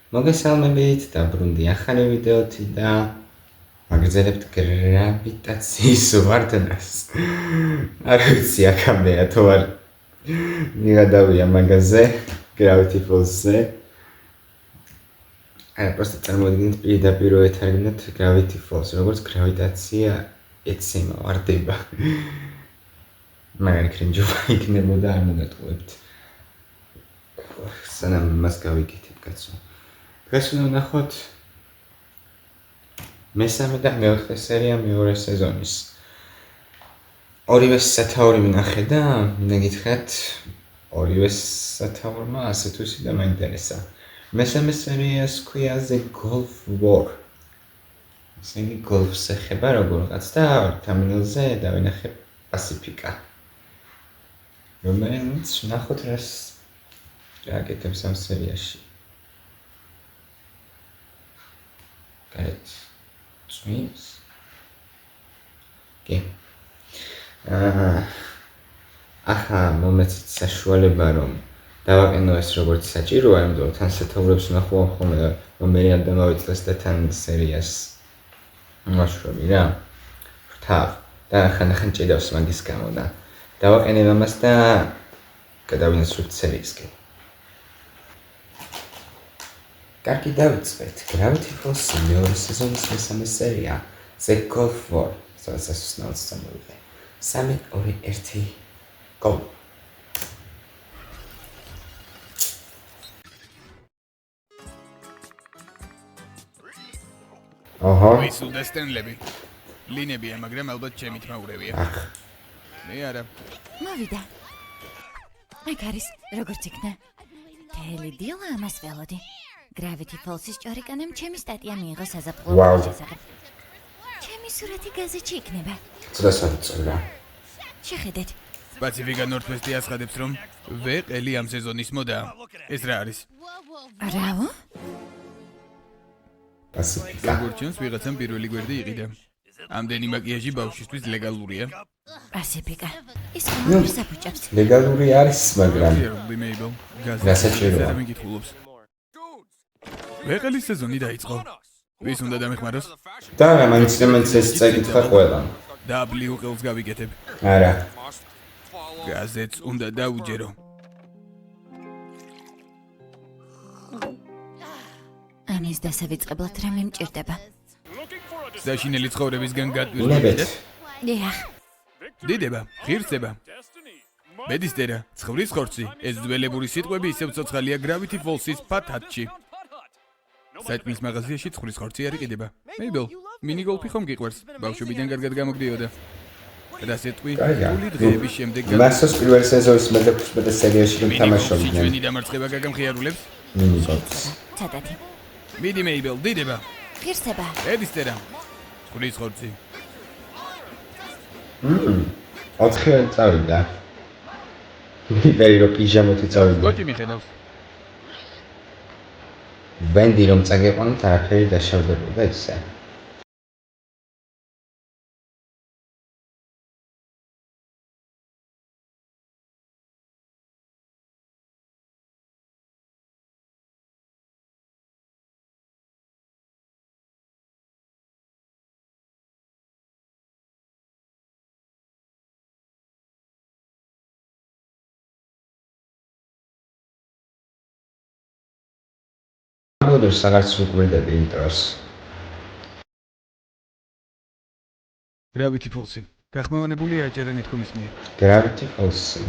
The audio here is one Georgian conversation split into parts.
მოგესალმებით, დაბრუნდი ახალი ვიდეოთი და მაგზელებთ გრავიტაციის ვარდნას. არ ვიცი აქამდეა თუ არ მიღადავია მაგაზე, Gravity Falls-ზე. Просто წარმოვიდგინეთ პირდაპირ ეთარგმნათ Gravity Falls, როგორც გრავიტაცია ეცემა ვარდება. მაგარი კრინჯობა იქნებოდა არ მოგატყუებთ. სანამ მას გავიკეთებ, კაცო. დღეს უნდა ვნახოთ მესამე და მეოთხე სერია მეორე სეზონის. ორივე სათაური ვნახე და მინდა გითხრათ, ორივე სათაურმა ასე თუ ისე მაინტერესა. მესამე სერიას ქვია The Gulf War. ისინი გოლფს ეხება როგორღაც და თამილზე დავინახე პასიფიკა. რომელიც ვნახოთ რას აკეთებს ამ სერიაში. Right. Sweet. Okay. ახლა მომეცით საშუალება რომ დავაყენო ეს როგორც საჭიროა, იმიტომ თან სათაურებს ვნახო ხოლმე რომ მე არ დამავიწყდეს და თან სერიას მაშრომი რა. ვრთავ და ხან ჭედავს მაგის გამო და დავაყენებ ამას და გადავინაცვლებთ სერიისკენ. კარგი დავიწყეთ. Gravity Falls მეორე სეზონის მესამე სერია The Gulf War. სასუსნაოდ სამოვიდა. 3, 2, 1, go. აჰა. ვისულდა სტენლები. ლინებია, მაგრამ ალბათ ჩემი თმა ურევია. მე არა. მოვიდა. ეგ არის როგორც იქნა. თელი დილა ამას ველოდი. Gravity Falls-ის ჭორიკანემ ჩემი სტატია მიიღო საზაფხულო შესახებ. ჩემი სურათი გაზეთში იქნება. ცოტა საწყოა. შეხედეთ. პაციფიკა ნორთვესტი აცხადებს, რომ ვეყელი ამ სეზონის მოდაა. ეს რა არის? რაო? პასიფიკა. როგორც ჩანს, ვიღაცამ პირველი გვერდი იყიდა. ამდენი მაკიაჟი ბავშვისთვის ლეგალურია. პასიფიკა. ის ყოველთვის საფუჭებს. ლეგალური არის, მაგრამ გასაჭიროა. მიგითხულობს. ვეყელის სეზონი დაიწყო. ვის უნდა დამეხმაროს? და მაინც ეს წაიკითხა ყველა. დაბლიუ ყელს გავიკეთებ. არა. გაზეთს უნდა დაუჯერო. ამის დასავიწყებლად რამე მჭირდება. საშინელი ცხოვრებისგან ნებეთ. გადმოვიდეთ. დიახ. დიდება, ღირსება. ბედისტერა, ცხვრის ხორცი, ეს ძველებური სიტყვები ისევ ცოცხალია Gravity Falls-ის ფათათში. საჭმლის მაღაზიაში ცხვრის ხორცი არ იყიდება. მეიბელ, მინიგოლფი ხომ გიყვარს? ბავშვობიდან კარგად გამოგდიოდა. და სიტყვი ფული დღეების შემდეგ მასოს პირველ სეზონის მეტად სერიაში რომ თამაშობდნენ. ჩვენი დამარცხება გაგამხიარულებს. მინიგოლფს. ცადათი. მიდი მეიბელ, დიდება. ღირსება. ბედისტერა, ცხვრის ხორცი. 4 წავიდა. ვიბერი რომ პიჟამოთი წავიდა. კოჭი მიხედავს. ბენდი რომ წაგეყვანოთ არაფერი დაშავდებოდა ისე. მოდერს აღარც უკვირდები ინტროს. Gravity Falls-ი. გახმოვანებულია აჭერენ ეთქომის მიერ. Gravity Falls.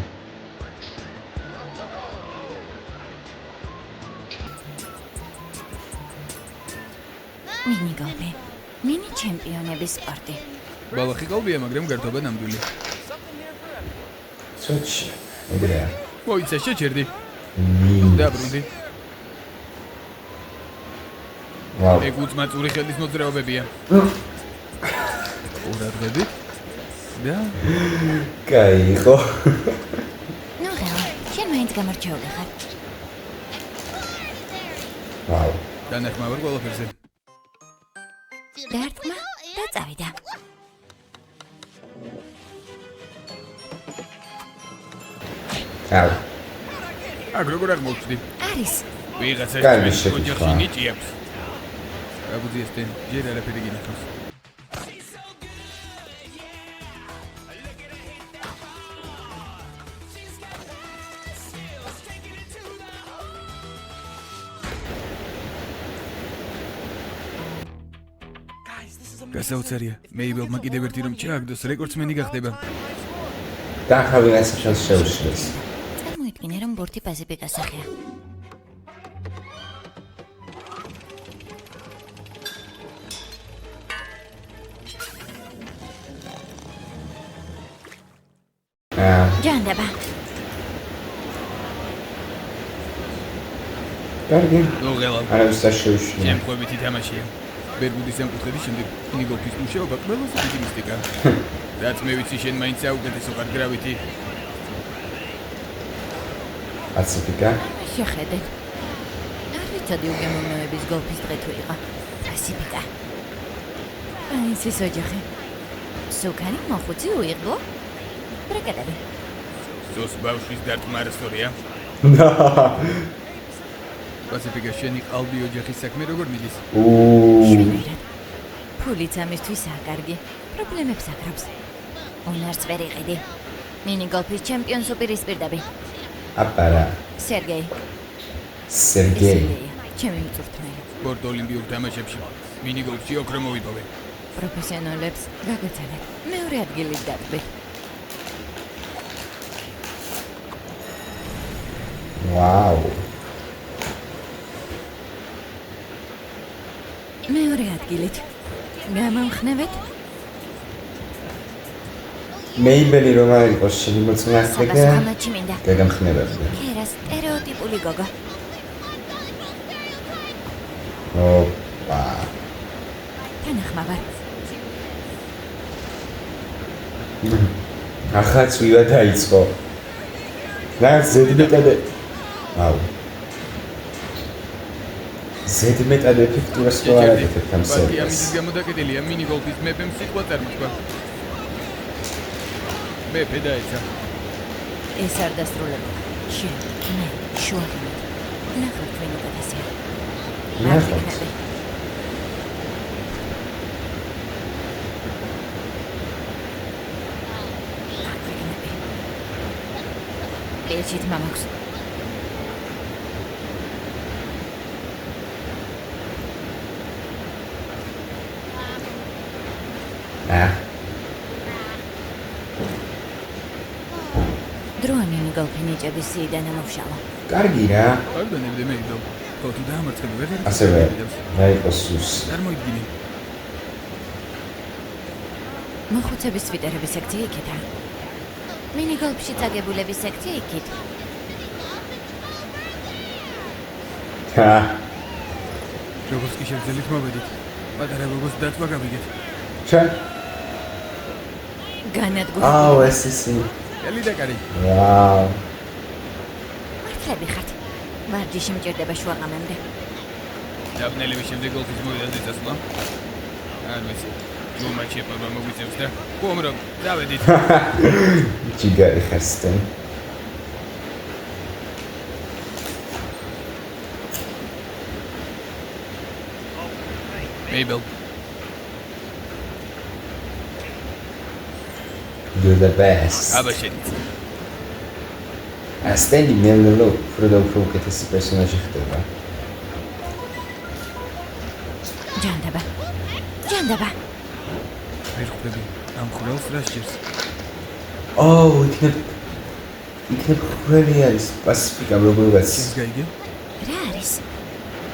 მინიგოლფი. მინი ჩემპიონების სპორტი. ბალახი ყალბია, მაგრამ გართობა ნამდვილი. სოჩი. ეგრეა. მოიცა შეჭერდი. დაბრუნდი. ვაუ. ეგ უწმაწური ხელის მოძრაობებია. ყურადღები. და კაი იყო. ნუ რა, შენ მაინც გამარჯვებული ხარ. ვაუ. დანახმა ვარ ყველაფერზე. დარტყმა და წავიდა. აუ. აგ როგორ აღმოჩნდი? არის. ვიღაცა კარგი ჩვენს შეკითხვა. ოჯახში ნიჭი აქვს. აბუძიესთან ჯერ არაფერი გინახავს. გასაოცარია. მეიბელმა კიდევ ერთი რომ ჩააგდოს რეკორდსმენი გახდება. და ახალი ნაცვლად შეუშლის. წარმოიდგინე რომ ბორტი პაზები გასახია. ჯანდება. კარგი. ნუღელა. არავის არ შეუშლია. შემთხვევითი თამაშია. ბერმუდის სამკუთხედის შემდეგ ნიგოლფის მუშაობა ყველაზე დიდი მისტიკა. რაც მე ვიცი შენ მაინც საუკეთესო ხარ გრავითი. პაციფიკა. შეხედე. არ ვიცოდი უგემოვნოების გოლფის დღე თუ იყო. პასიფიკა. აიცის ოჯახი. სუკანი მოხუცი უიღო? ბრეკეტები. ზოს ბავშვის დარტყმა არასწორია. პასიფიკა შენი ყალბი ოჯახის საქმე როგორ მიდის? შვიდად. ფულიც ამისთვის აკარგი. პრობლემებს აკრავს. უნარს ვერ იყიდი. მინი გოლფის ჩემპიონს უპირისპირდები. აპარა. სერგეი. სერგეი. ჩემი მწვრთნელი. სპორტ ოლიმპიურ თამაშებში მინი გოლფში ოქრო მოვიპოვე. პროფესიონალებს გაგაცანეთ. მეორე ადგილით დატბი. ვაუ. მეორე ადგილით. გამომხნევეთ. მეიბელი რომ არ იყოს შემოწმახება. სასამართლოში მინდა. გაგამხნევებდა. ქერა სტერეოტიპული გოგო. ოპა. თანახმაბარ. ახაც ვიდა დაიწყო. რა ზედმეტად აუ. ზედმეტად ეფექტურას რო არ აკეთებთ ამ პარტია სერვერს. ამის გამოდაკეტილია მინი გოლფის მეფემ სიტყვა წარმოთქვა. მეფე დაეცა. ეს არ დასრულებულა. შენ, მე, შუაღმით. ნახავთ ვინ უკეთესია. ნახავთ. ეჩით მამაქვს. დროა მინი გოლფი ნიჭების სიიდან ამოვშალა. კარგი რა. არ დანებდე მეიბელ. ხო თუ დაამარცხები ვერ ასევე რა იყოს სუს. წარმოიდგინე. მოხუცების სვიტერების სექცია იქითა. მინი გოლფში წაგებულების სექცია იქით. ჰა. როგორც კი შევძელით მოვედით. პატარა გოგოს დათვა გავიგეთ. ჩა. განადგურებული. აუ ეს ისი. ელი და კარი. ვაუ. მართლები ხართ. ვარჯიში მჭირდება შუაღამემდე. დაბნელების შემდეგ გოლფის მოვიდანთ წასვლა. არ ვიცი. ჯომა შეპარვა მოგვიწევს და ხომ დავედით. ჯიგარი ხასტენ. მეიბელ. You're the best. აბა შენიც. ასტენი მელო პროდუქტ უკეთესი პერსონაჟი ხდება. ჯანდება. ჯანდება. ვერ ხვდები ამ ხვრელს რა სჭირს. ოუ, იქნებ ხველი არის პასიფიკა როგორღაც. ის გაიგე? რა არის?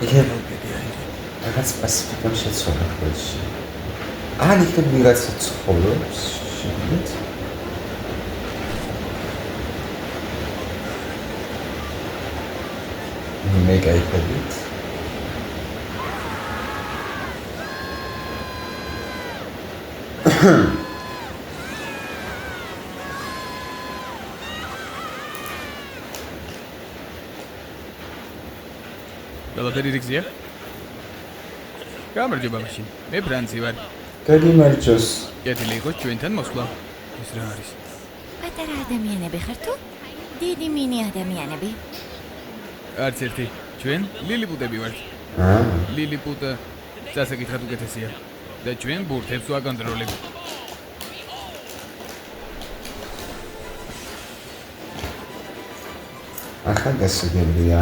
იქნებ მოგედი აიღე. რაღაც პასიფიკამ შეცვალა ხველში. ან იქნებ ვიღაცა ცხოვრობს შეგიძლიათ? მე გაიქებით. ყველაფერი რიგზია? გამარჯობა მაშინ. მე ფრანცი ვარ. გაგიმარჯოს. კეთილი იყოს ჩვენთან მოსვლა. ეს რა არის? პატარა ადამიანები ხარ თუ? დიდი მინი ადამიანები. არც ერთი. ჩვენ ლილიპუტები ვართ. ლილიპუტა სასაკითხად უკეთესია და ჩვენ ბურთებს ვაკონტროლებთ. ახალგაზრდებია.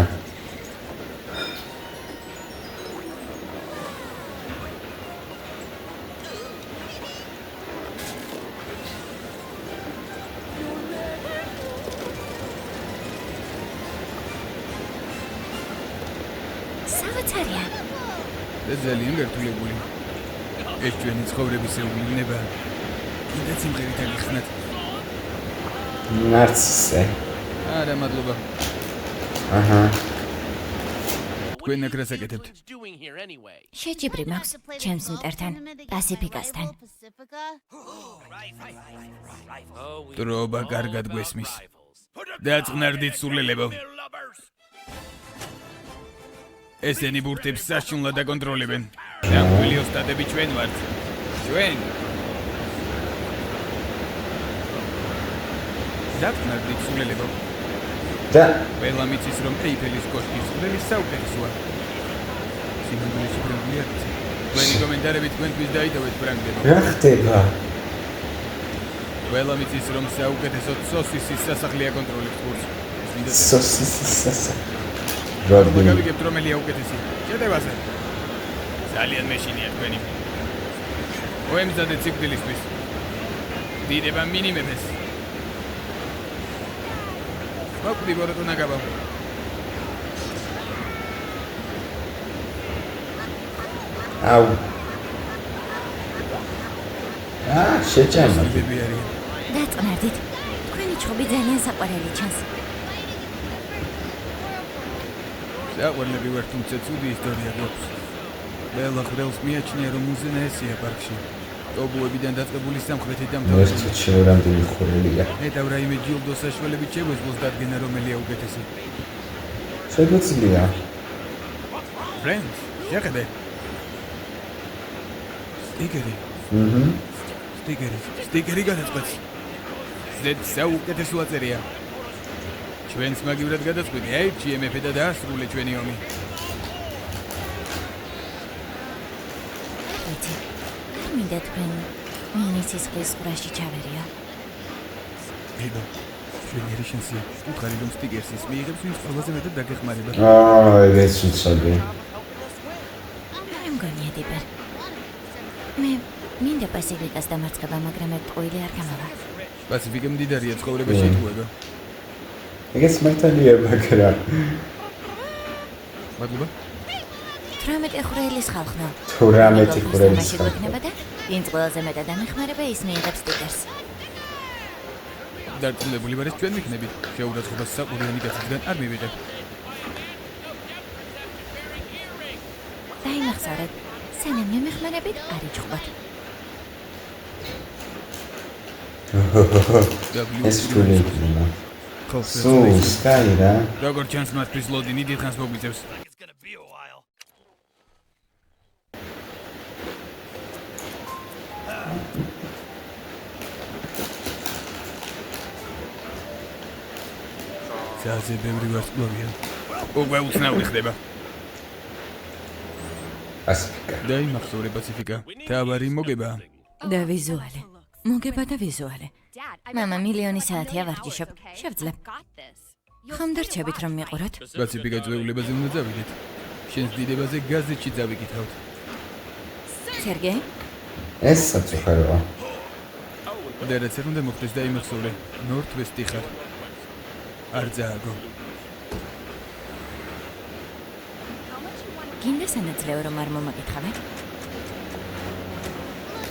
სავაცარია. და ძალიან გართულებული. ეს ჩვენი ცხოვრების ეუბნება. კიდე სიმღერით აღიხსნათ. ნარცისე. არა, მადლობა. აჰა. თქვენ აქ რას აკეთებთ? შეჯიბრი მაქვს ჩემს მტერთან, პასიფიკასთან. დროობა კარგად გვესმის. დაწყნარდით სულელებო. ესენი ბურთებს საშინლად აკონტროლებენ. დაგვილი ოსტატები ჩვენ ვართ. ჩვენ. დაწყნარდით სულელებო. და ყველა მიცის რომ ეიფელის კოშკის წვლილი საუკეთესოა. სიმონდელის პრემია. თქვენი კომენტარები თქვენთვის დაიტოვეთ ფრანგებო. რა ხდება? ყველა მიცის რომ საუკეთესო სოსისის სასახლე აკონტროლებს ბურთს. სოსისის სასახლე. გავიგებთ რომელია უკეთესი. შეტევაზე. ძალიან მეშინია თქვენი. მოემზადეთ სიკვდილისთვის. დიდება მინიმებეს. მოკვდი ბოროტო ნაგაბა. აუ. შეჭამა. დაწყნარდით. თქვენი ჩხუბი ძალიან საყვარელი ჩანს. საყვარლები ვარ, თუმცა ცუდი ისტორია გვაქვს. ყველა ხრელს მიაჩნია, რომ უზენაესია პარკში. ტობუებიდან დაწყებული სამხრეთით დამთავრებული. ერთ შეურამდელი ხურელია. ნეტავ რაიმე ჯილდო საშუალებით შეგვეძლოს დადგენა, რომელია უკეთესი. შეგვიძლია. ფრენდს, შეხედე. სტიკერი. სტიკერი გადაწყვეტს. ზედ საუკეთესო აწერია. ჩვენს მაგივრად გადაწყვეტი, აირჩი MF და დაასრულე ჩვენი ომი. ვიცი. არ მინდა თქვენ მინიცის ხის ყურაში ჩავერიო. ება, ჩვენი ერი შენსია. უთხარი რომ სტიკერს ის მიიღებს, ვინც ყველაზე მეტად დაგეხმარება. ეს უცოდი. არ მგონია დიპერ. მე მინდა პასიფიკას დამარცხება, მაგრამ ერთ ყოილი არ გამავა. პასიფიკა მდიდარია ცხოვრებაში იტყუება. ეგეც მართალია, მაგრამ მადლობა. 18 ხვრელის ხალხო. 18 ხვრელის ხალხო. და ვინც ყველაზე მეტად ამეხმარება, ის მიიღებს სტიკერს. დარწმუნებული ვარ, ეს ჩვენ ვიქნებით. შეურაცხყოფას საყურიანი კაცისგან არ მივიღებ. დაიმახსოვრეთ, სანამ მემეხმარებით არ იჭხობთ. ეს შულეა. სუ, სკაი რა. როგორ ჩანს მასთვის ლოდინი დიდხანს მოგვიწევს. ზაზე ბევრი ვარსკვლავია. უკვე უცნაური ხდება. პასიფიკა. დაიმახსოვრე პასიფიკა. თავარი მოგება. და ვიზუალე. მოგება და ვიზუალე. მამა მილიონი საათია ვარჯიშობ. შევძლებ. ხომ დარჩებით რომ მიყუროთ? პასიფიკა წვეულებაზე უნდა წავიდეთ. შენს დიდებაზე გაზეთში წავიკითხავთ. სერგეი? ეს საწუხაროა. და რაც არ უნდა მოხდეს დაიმახსოვრე. ნორთვესტი ხარ. არ ძააგო. გინდა სანაცვლეო რომ არ მომაკითხავენ?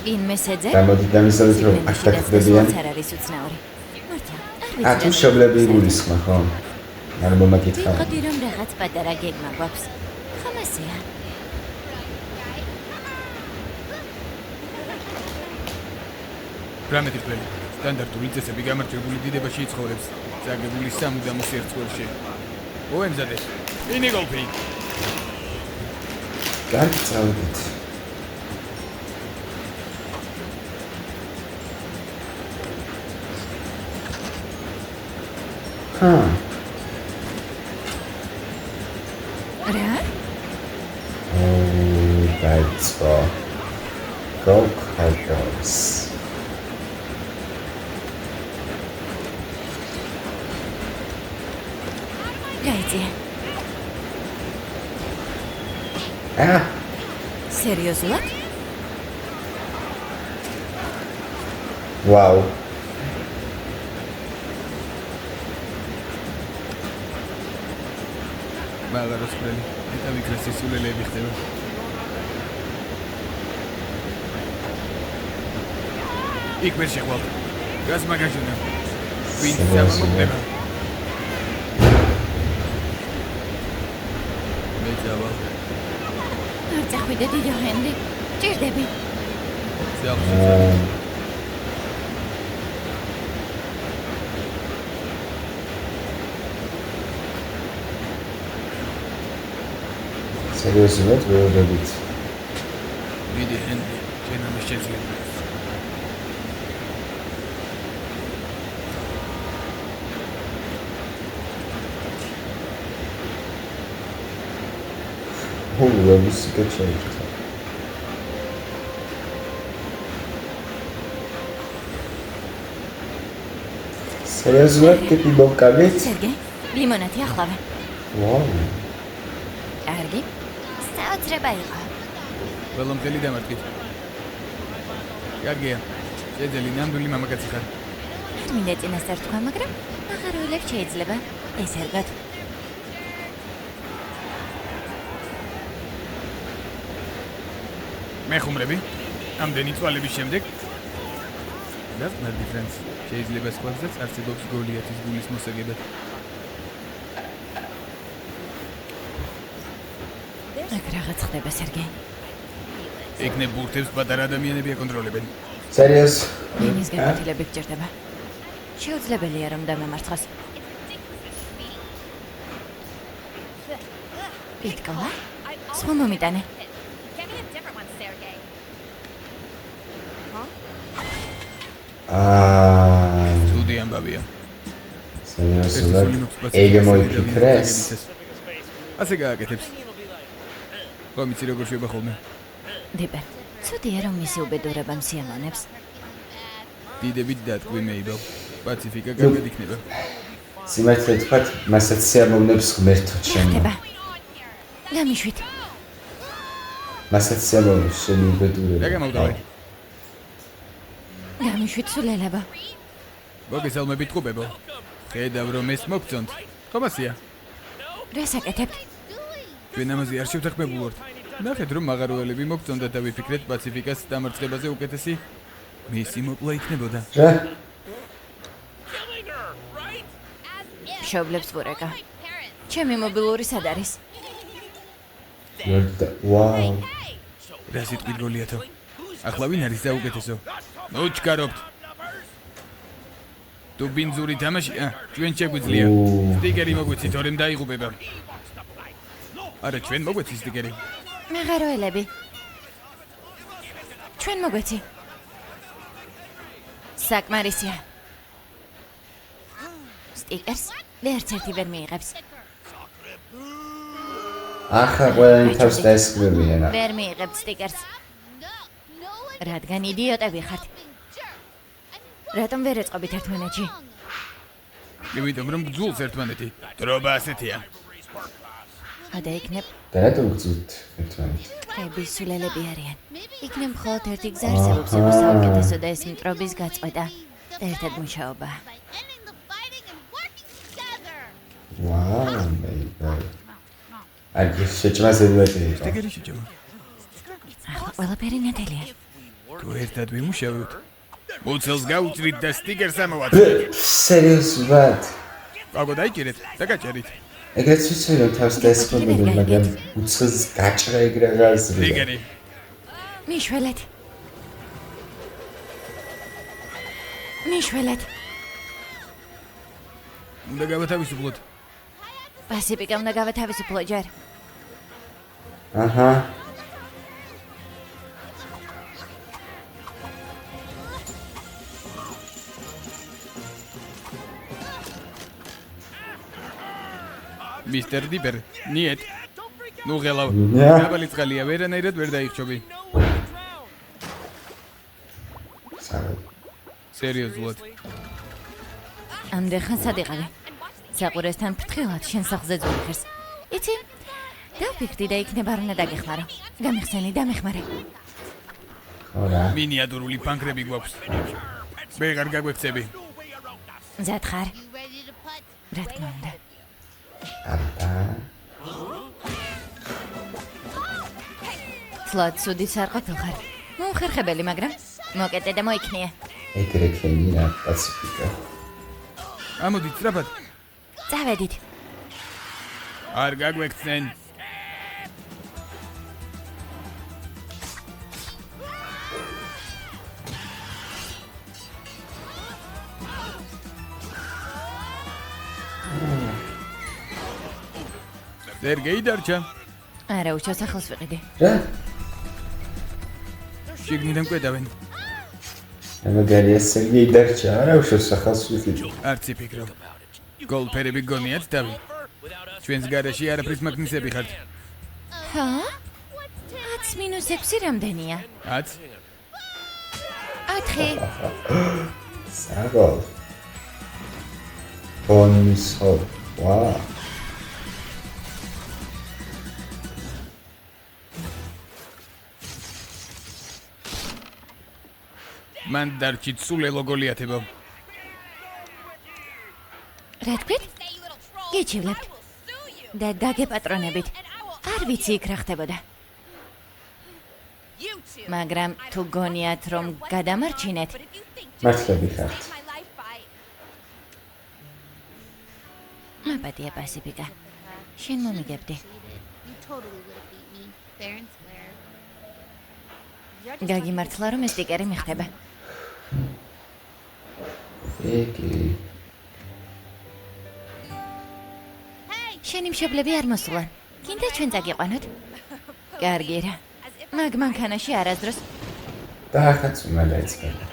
ვინ მესეძე? გამოდი დამისადეთ რომ აქ დაგხვდებიან. არ არის უცნაური. მართლა, თუ შობლები იგულისხმა, ხო? არ მომაკითხავენ. ვიყოდი რომ რაღაც პატარა გეგმა გვაქვს. ხომ ასეა? რამე თითქმელი. სტანდარტული წესები გამარჯვებული დიდებაში იცხოვრებს. ზაგებული სამუდამო სიერთულში. მოემზადე. ინი გოლფი. კარგი წავედით. დაიწყო. Go Cowboys. გაიწია. სერიოზულად? Wow. მაგაროს ფრენი. ეტა ვიქრეს სულელები ხდება. იქ ვერ შეხვალ. გას მაგაჟუნა. ვინ სამომდება? მეძავა. არ წახვიდე დიდო ჰენრი. ჭირდები. სერიოზულად ვეუბნებით. დიდი ჰენრი, შენ ამას შეძლებ. Holy shit. სერიოზულად ტიპი მოვკავით? სერგეი, ლიმონადი ახლავე. ვაუ. კარგი. საოცრება იყო. ყველამ ხელი დამარცხით. კარგია. შეძელი ნამდვილი მამაკაცი ხარ. არ მინდა წინასწარ თქვა, მაგრამ აღაროილებს შეიძლება. ეს ერგოთ. მეხუმრები? ამდენი წვალების შემდეგ? დაგმარდი ფრენს. შეიძლება სხვაზეც არსებობს გოლიათის გულის მოსაგებად. აქ რაღაც ხდება, სერგეი. ეგნე ბურთებს პატარა ადამიანები აკონტროლებენ. სერიოზ? იმის განვითარება გჭირდება. შეუძლებელია რომ დამამარცხოს. იტკოლა? სხვა მომიტანე. ცუდი ამბავია. სერიოზულად? ეგ მოიფიქრეს? ასე გააკეთებს. კომიცი როგორ შევა ხოლმე? დიპერ, ცუდია რომ მისი უბედურება მსიამოვნებს. დიდებით დატყვი მეიბელ. პაციფიკა კარგად იქნება. სიმართლე თქვათ, მასაც სიამოვნებს ღმერთო ჩემო. ხდება. გამიშვით. მასაც სიამოვნებს შენი უბედურება. რა გამოვდავე? გამიშვით სულელება. მოგესალმებით ყუბებო. ხედავ რომ ეს მოგწონთ. ხომასია. რას აკეთებთ? ჩვენ ამაზე არ შევთანხმებულ ვართ. ნახეთ რომ მაღაროელები მოგწონდა და ვიფიქრეთ პაციფიკას დამარცხებაზე უკეთესი მისი მოკლა იქნებოდა. რა? მშობლებს ვურეკა. ჩემი მობილური სად არის? ვაუ. რა სიტყვით გოლიათო? ახლა ვინ არის საუკეთესო? ნუ ჩქარობთ. თუ ბინძური თამაშია, ჩვენ შეგვიძლია. სტიკერი მოგვიცით, თორემ დაიღუპება. არა, ჩვენ მოგვეცი სტიკერი. მაღაროელები. ჩვენ მოგვეცი. საკმარისია. სტიკერს ვერც ერთი ვერ მიიღებს. ახლა ყველანი თავს დაესხმებიან. ვერ მიიღებთ სტიკერს. რადგან იდიოტები ხართ. რატომ ვერ ეწყობით ერთმანეთში? იმიტომ რომ გძულს ერთმანეთი. დროება ასეთია. ადა იქნებ და რატომ გძულთ ერთმანეთს? ხების სულელები არიან. იქნებ მხოლოდ ერთი გზა არსებობს იყო საუკეთესო და ეს მტრობის გაწყვეტა. და ერთად მუშაობა. ვაუ, მეიბელ. აი, შეჭმაზებოდი. სტიკერი შეჭმა. ახლა ყველაფერი ნათელია. თუ ერთად ვიმუშავებთ. მუცელს გაუჭრით და სტიკერს ამოვაწყდით. სერიოზულად? აგო დაიჭირეთ და გაჭერით. ეგეც ვიცი რომ თავს დაესხმებოდი, მაგრამ უცხოს გაჭრა ეგ რაღაც. სტიკერი. მიშველეთ. მიშველეთ. უნდა გავათავისუფლოთ. პასიფიკა უნდა გავათავისუფლო ჯერ. აჰა. მისტერ დიპერ, ნიეტ. ნუ ღელავ. მინია. დაბალი წყალია, ვერანაირად ვერ დაიხჩობი. საღო. სერიოზულად. ამდენ ხან სად იყავი? საყურესთან ფრთხილად შენ სახლზე ძვირხერს. იცი? დავფიქრდი და იქნება რომ დაგეხმარო. გამიხსენი, დამეხმარე. ხორა. მინიატურული პანკრები გვაქვს. ვეღარ გაგვექცები. მზად ხარ? რა თქმა უნდა. აბა. თლად სუდიც არ ყოფილ ხარ. მომხერხებელი, მაგრამ მოკეტე და მოიქნია. ეგრე ქენია პაციფიკა. ამოდით სწრაფად. წავედით. არ გაგვექცენ. სერგეი დარჩა. არა, უშავს ახალს ვიყიდი. რა? შიგნიდან კვედავენ. ამაგარია სერგეი დარჩა, არა უშავს ახალს ვიყიდი. არც იფიქრო. გოლფერები გონიათ დავი. ჩვენს გარეში არაფრის მაგნისები ხართ. ჰა? 10 - 6 რამდენია? 10. 4. საღო. ბონუსო. ვა. მან დარჩით სულელო გოლიათებო. რა თქვით? გიჩივლებთ. და დაგეპატრონებით. არ ვიცი იქ რა ხდებოდა. მაგრამ თუ გონიათ რომ გადამარჩინეთ, მართლები ხართ. მაპატია პასიფიკა. შენ მომიგებდი. გაგიმართლა რომ ეს სტიკერი მიხდება. იგი. შენი მშობლები არ მოსულან. კიდე ჩვენ წაგიყვანოთ. კარგი რა. მაგ მანქანაში არასდროს და ახაც უნდა დაიწყება.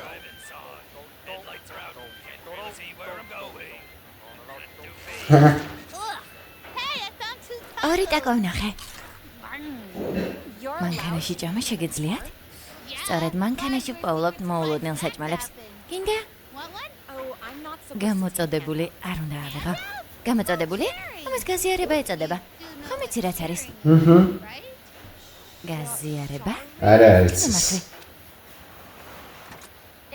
ორი ტაკო ვნახე. მანქანაში ჭამა შეგეძლიათ? სწორედ მანქანაში პოულობთ მოულოდნელ საჭმელებს. კიდე? გამოწოდებული არ უნდა ავიღო. გამოწოდებული? ამას გაზიარება ეწოდება. ხომ იცი რაც არის? გაზიარება? არა არის.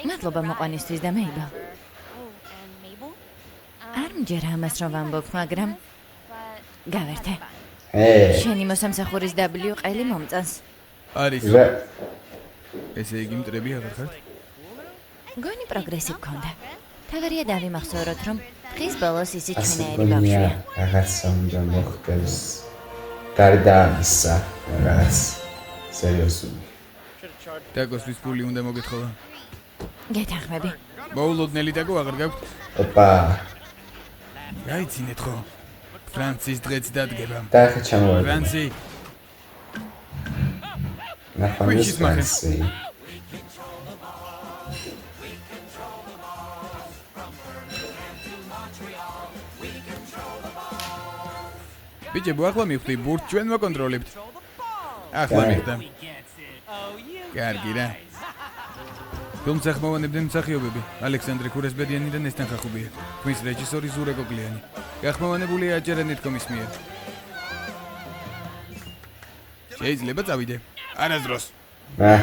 მადლობა მოყვანისთვის და მეიბო. არ მჯერა ამას რომ ვამბობ, მაგრამ გავერთე. შენი მოსამსახურის W ყელი მომწონს. არის. რა? ესე იგი მტრები აღარ ხართ? გონი პროგრესი გქონდა. თავარია დავიმახსოვროთ რომ დღის ბოლოს ისიც ასე ჩვენაერი გონია ბავშვია. რაღაცა უნდა მოხდეს. გარდა ამისა, რაღაც სერიოზული. დაგოსვის ფული უნდა მოგეთხოვა. გეთანხმები. მოულოდნელი დაგო აღარ გაქვთ? ოპა. გაიცინეთ ხო? ფრანცის დღეც დადგება. და ახლა ჩამოვარდა. ფრანცი, ნახავთ ვიჩის მახე? ფრანცი. ბიჭებო, ახლა მივხვდი, ბურთს ჩვენ მოკონტროლებთ. ახლა მიხდა. კარგი რა. ფილმს ახმოვანებდნენ მსახიობები ალექსანდრე ქურესბედიანი და ნესტან ხახუბია. ხმის რეჟისორი ზურე გოგლიანი. გახმოვანებულია აჯერენეთკომის მიერ. შეიძლება წავიდე. არასდროს. რა?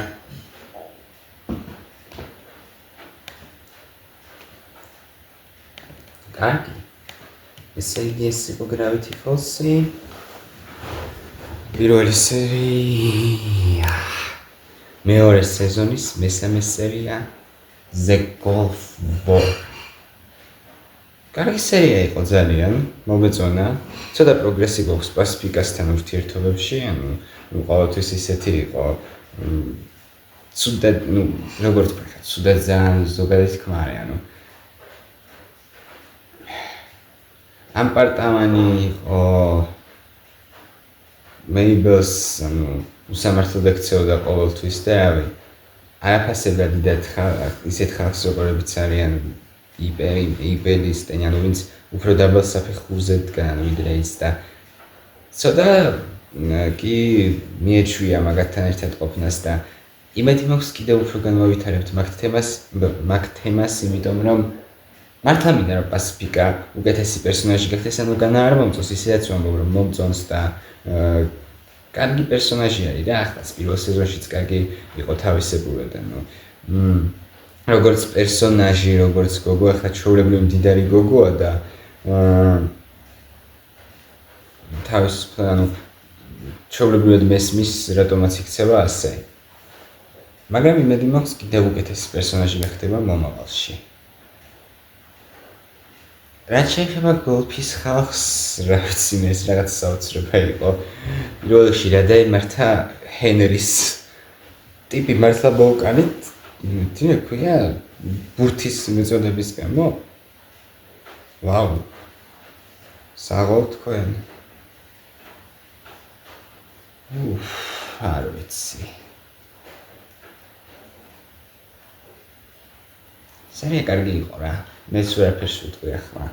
კარგი. ესე იგი ეს იყო Gravity Falls-ი. პირველი სერია. მეორე სეზონის მესამე სერია The Golf Ball. კარგი სერია იყო ძალიან, მომეწონა. ცოტა პროგრესი გვაქვს პასიფიკასთან ურთიერთობებში, ანუ ყოველთვის ისეთი იყო. ცუდად, როგორ თქვა, ცუდად ძალიან ზოგადად ქმარი, ანუ ამპარტამანი იყო მეიბელს, ანუ უსამართლოდ ექცეოდა ყოველთვის და რავი, არაფასებდა დიდად ისეთ ხალხს როგორებიც არიან იბელისტენი, ანუ ვინც უფრო დაბალ საფეხურზე დგან ვიდრე ის და ცოტა კი მიეჩვია მაგათთან ერთად ყოფნას და იმედი მაქვს კიდევ უფრო განვავითარებთ მაგ თემას, იმიტომ რომ მართლა მინდა რომ პასიფიკა უკეთესი პერსონაჟი გახდეს, ანუ განა არ მომწონს ისედაც ვამბობ რომ მომწონს და კარგი პერსონაჟი არის რა, ახლა პირველ სეზონშიც კარგი იყო თავისებურად, ანუ როგორც პერსონაჟი, როგორც გოგო, ახლა ჩვეულებრივი მდიდარი გოგოა და თავისუფლად, ანუ ჩვეულებრივად მესმის რატომაც იქცევა ასე. მაგრამ იმედი მაქვს კიდევ უკეთესი პერსონაჟი გახდება მომავალში. რაც შეეხება გოლფის ხალხს, რა ვიცი, ეს რაღაც საოცრება იყო. პირველ რიგში რა დაემართა ჰენრის ტიპი მართლა ბოლკანით, თინე ქვია ბურთის მიწოდების გამო. ვაუ. საღოლ თქვენ. არ ვიცი. სერია კარგი იყო რა. მეც ვერაფერს ვიტყვი ახლა.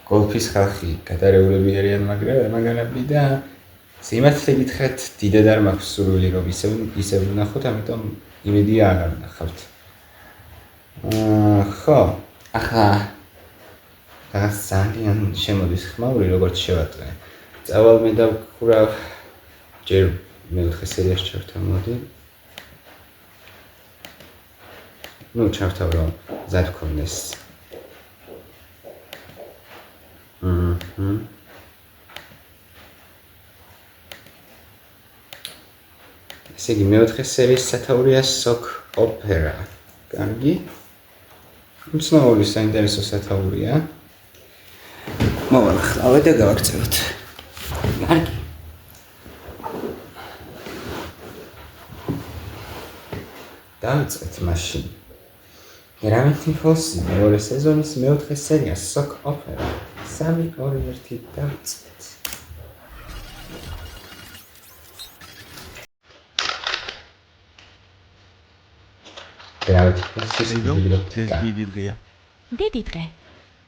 გოლფის ხალხი გადარეულები არიან მაგარები და სიმართლე გითხრათ, დიდად არ მაქვს სურვილი რომ ისევ ვნახოთ, ამიტომ იმედია აღარ ვნახავთ. ხო, ახლა რაღაც ძალიან შემოდის ხმაური, როგორც შევატყე. წავალ მე და ვქურავ ჯერ მეოთხე სერიას ჩავთავ. ნუ ჩავთავ რომ მზად ვქონდეს. ესე იგი მეოთხე სერიის სათაურია სოკ ოპერა. კარგი. მცნაური საინტერესო სათაურია. მოვალ და გავაქცევთ. კარგი. დავიწყეთ მაშინ. Gravity Falls მეორე სეზონის მეოთხე სერია Sock Opera 3-2-1 დავიწყეთ. Gravity Falls-ის დიდი დღეა. დიდი დღე.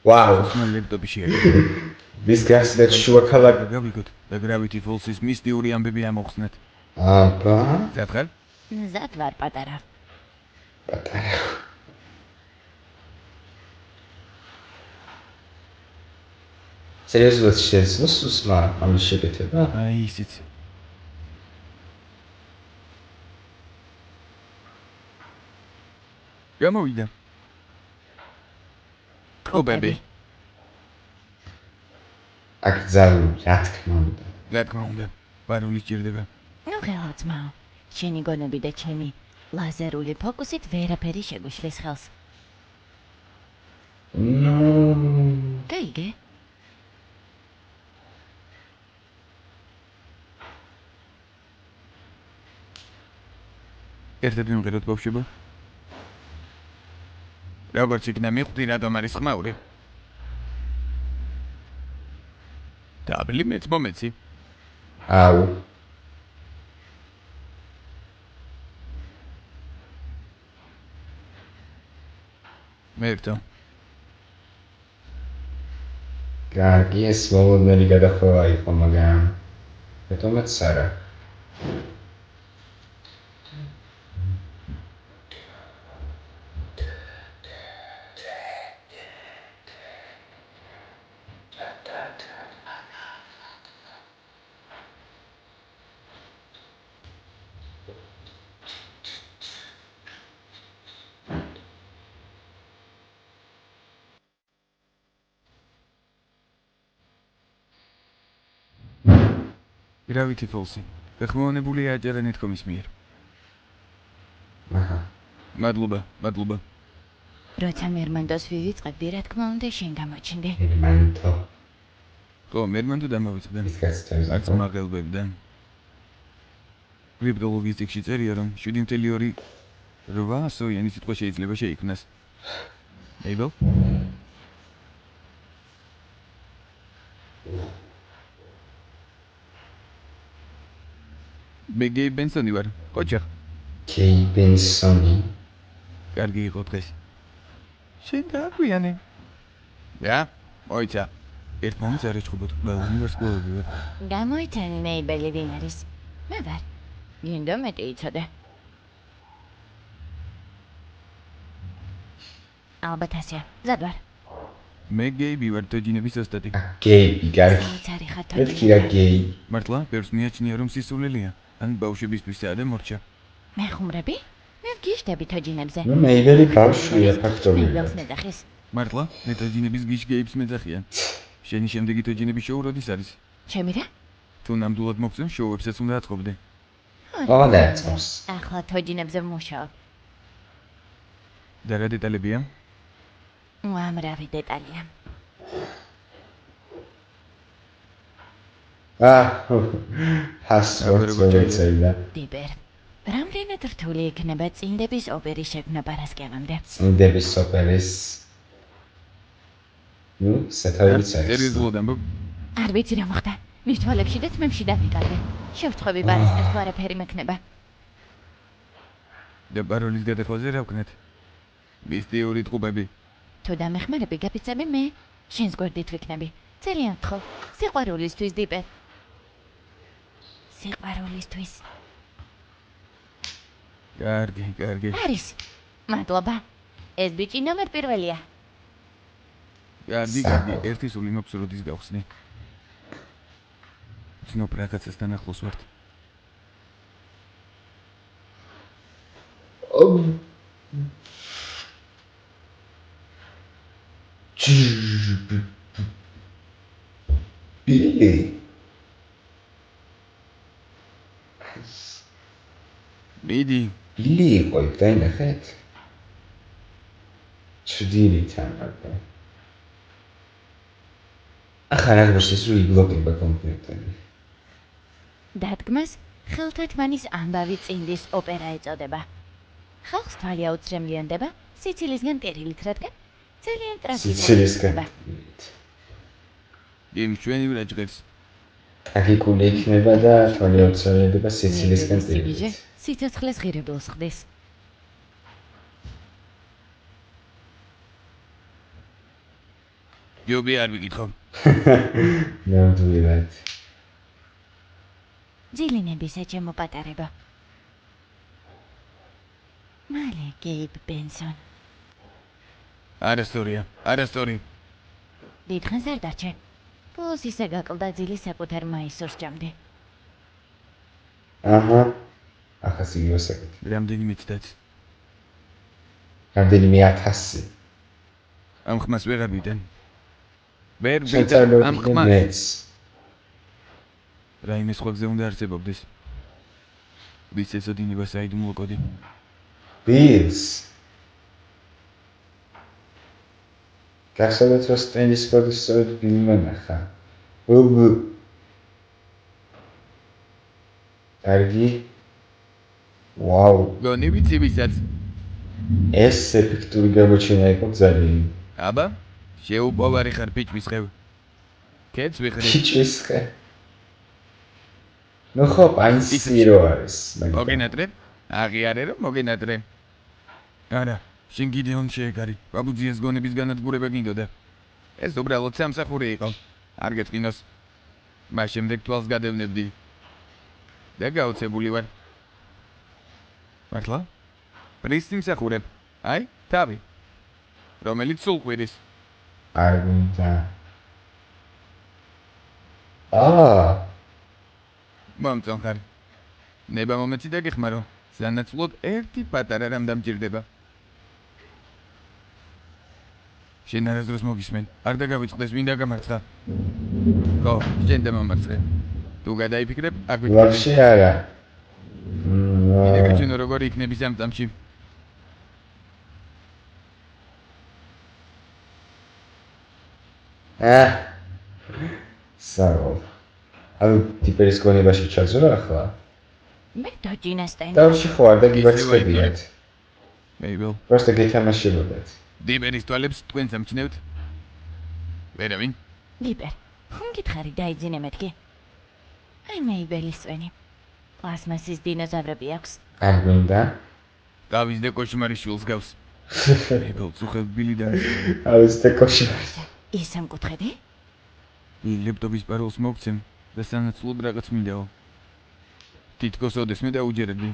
ვაუ, მან ლეპტოპი შეაგდო. ვის გასდეთ შუაქალაქ გავიგოთ და Gravity Falls-ის მისტიური ამბები ამოხსნათ. აბა, ზადღარ? მზად ვარ პატარა. სერიოზულად შეძლოს უსმა ამის შეკეთება? აი ისიც. გამოვიდა. ობები. აქ ძალიან რა თქმა უნდა. რა თქმა უნდა. პარული ჭირდება. ნუ ხელა ძმაო. შენი გონები და ჩემი ლაზერული ფოკუსით ვერაფერი შეგუშლის ხელს. გაიგე? ერთად ვიმღეროთ ბავშვებო. როგორც იქნა მიხვდი, რატომ არის ხმაური? დაბლი მეც მომეცი. აუ. მერტო. კარგი, ეს მოლოდნელი გადახვევა იყო, მაგრამ რატომაც არა. Gravity Falls-ი. გახმოვანებულია აჯერანეთკომის მიერ. აჰა. მადლობა. როცა მერმანდოს ვივიწყებდი, რა თქმა უნდა, შენ გამოჩნდი. მერმანდო. ხო, მერმანდო დამოვიწყდა. ის გასწევს. არც მაღელბებდა. ვიბდოლოგისტიკში წერია, რომ 7.800-იანი სიტყვა შეიძლება შეიქმნას. Able? მე გეი ბენსონი ვარ, კოჩა. კეი ბენსონი. კარგი იყო დღეს. შენ დააგვიანე. რა? მოიცა. ერთ მომენტს არ ეჭხობოდ, ყველანი ვარსკვლავები ვარ. გამოიცანი მეიბელი ვინ არის. მე ვარ. გინდა მეტი იცოდე. ალბათ ასია. ზად ვარ. მე გეიბი ვარ თოჯინების ოსტატი. გეი, კარგი. საოცარი ხარ მეთქი რა გეი. მართლა, ბევრს მიაჩნია რომ სისულელია, ან ბავშვებისთვისაა და მორჩა. მე ხუმრები? მე ვგიშდები თოჯინებზე. ნუ მეიბელი ბავშვია ფაქტობრივად. მეიბელს მეძახის. მართლა, მე თოჯინების გიშგეებს მეძახიან. შენი შემდეგი თოჯინების შოუ როდის არის? ჩემი რა? თუ ნამდვილად მოგწონს შოუებსაც უნდა აწყობდე. აღარ დაწყობს. ახლა თოჯინებზე ვმუშაობ. და რა დეტალებია? უამრავი დეტალია. ჰასროცელა. დიბერ. რამდენად რთული იქნება წინდების ოპერის შექმნა პარასკევამდე? წინდების ოპერის. ნუ, სათავეც არის. სერიოზულად ამბობ? არ ვიცი რა მოხდა. მის თვალებში და თმებში დავიკარგე. შევთხოვი პარასკევს თუ არაფერი მექნება. და პაროლის გადახვაზე რა ვქნათ? მისტიური ტყუპები. თუ დამეხმარები გაფიცები მე, შენს გვერდით ვიქნები. ძალიან ვთხოვ. სიყვარულისთვის დიბერ. სიყვარულისთვის. კარგი. არის. მადლობა. ეს ბიჭი ნომერ პირველია. კარგი, ერთი სული მაქვს როდის გავხსნი. ცნობ რაღაცასთან ახლოს ვართ. ბილი. მიდი. ბილი იყო იქ დაინახეთ. ჩრდილი თანაბა. ახლა გუშინ სულ იბლოკება კომპიუტერი. დადგმას ხელთათმანის ამბავი წინდის ოპერა ეწოდება. ხალხს თვალი აუცრემლიანდება სიცილისგან ტერილით, რადგან ძალიან ტრაგედია. სიცილისგან. იმ ჩვენი ვრაჯღებს. ტრაგიკული იქნება და თვალი აუცრემლიანდება სიცილისგან ტერილით. სიცოცხლეს ღირებულს ხდის. ჯობი არ ვიკითხო. ნამდვილად. ძილინებისა ჩემო პატარება. მალე გეიბ ბენსონ. არასტორი. დიდხანს არ დარჩე. ბოლოს ისე გაკლდა ძილი საკუთარ მაისურს ჯამდე. აჰა. ახლა სიგიო საკუთი. რამდენიმე წდაც. რამდენიმე 1000. ამ ხმას ვეღარ ვიტან. ვერ ვიტან შეწავლოთ ამ ხმას. მეც. რაიმე სხვა გზა უნდა არსებობდეს. ვის ეცოდინება საიდუმლო კოდი. ბილს. გახსოვთ რომ სტენდის კოდის სწორედ ბილმა ნახა. კარგი. ვაუ. გონი ვიცი ვისაც. ეს ეფექტური გამოჩენა იყო ძალიან. აბა, შეუპოვარი ხარ პიჭვის ხევ. კეთს ვიხრი. ფიჭვის ხე. ნუ ხო, პანსი რო არის. მოგენატრე? აღიარე რომ მოგენატრე. არა, შენ გიდეონ შეეგარი. ბაბუძიას გონების განადგურება გინდოდა. ეს უბრალოდ სამსახური იყო. არ გეტყინოს. მას შემდეგ თვალს გადევნებდი. და გაოცებული ვარ. მართლა? პრინცი მსახურებ. აი, თავი. რომელიც სულ ყვირის. არ გინდა. მომწონ ხარ. ნება მომეცი და გიხმარო. სანაცვლოდ ერთი პატარა რამ დამჭირდება. შენ არასდროს მოგისმენ. არ დაგავიწყდეს ვინ დაგამარცხა. ხო, შენ დამამარცხე. თუ გადაიფიქრებ, აგვიწყდი. ვაფშე არა. მინდა როგორ იქნები ამ წამში. საერთოდ. ანუ ტიპერის გონებაში ჩაძრა ახლა. მე თოჯინასთან. დავში ხო არ დაგიბაცხებიათ. მეიბელ. просто გეთამაშებოდეთ. დიბერის თვალებს თქვენს ამჩნევთ? ვერავინ? დიბერ. ხომ გითხარი დაიძინე მეთქი? აი მეიბელის წვენი. პლასმასის დინოზავრები აქვს. არ გინდა? გავის და კოშმარის შვილს გავს. მეიბელ წუხებ ბილიდან. აუს და კოშმარი. ის სამკუთხედი? ლეპტოპის პაროლს მოგცემ და სანაცვლოდ რაღაც მინდაო. თითქოს ოდესმე დაუჯერებდი.